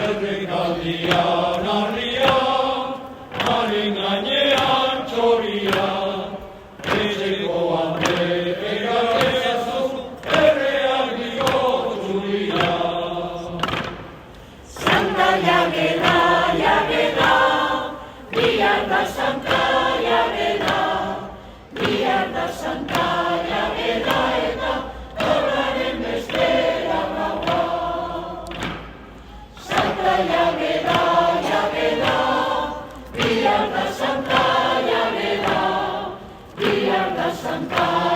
Errekaldian harrian, haren gainean txorian, etxekoan beterak ezazu, erreak bihotzu dira. Santa jagela, bihar da Santa jagela, bihar da Santa jagela eta gauraren bestera gaua. Santa jagela, bihar da Santa jagela, bihar da Santa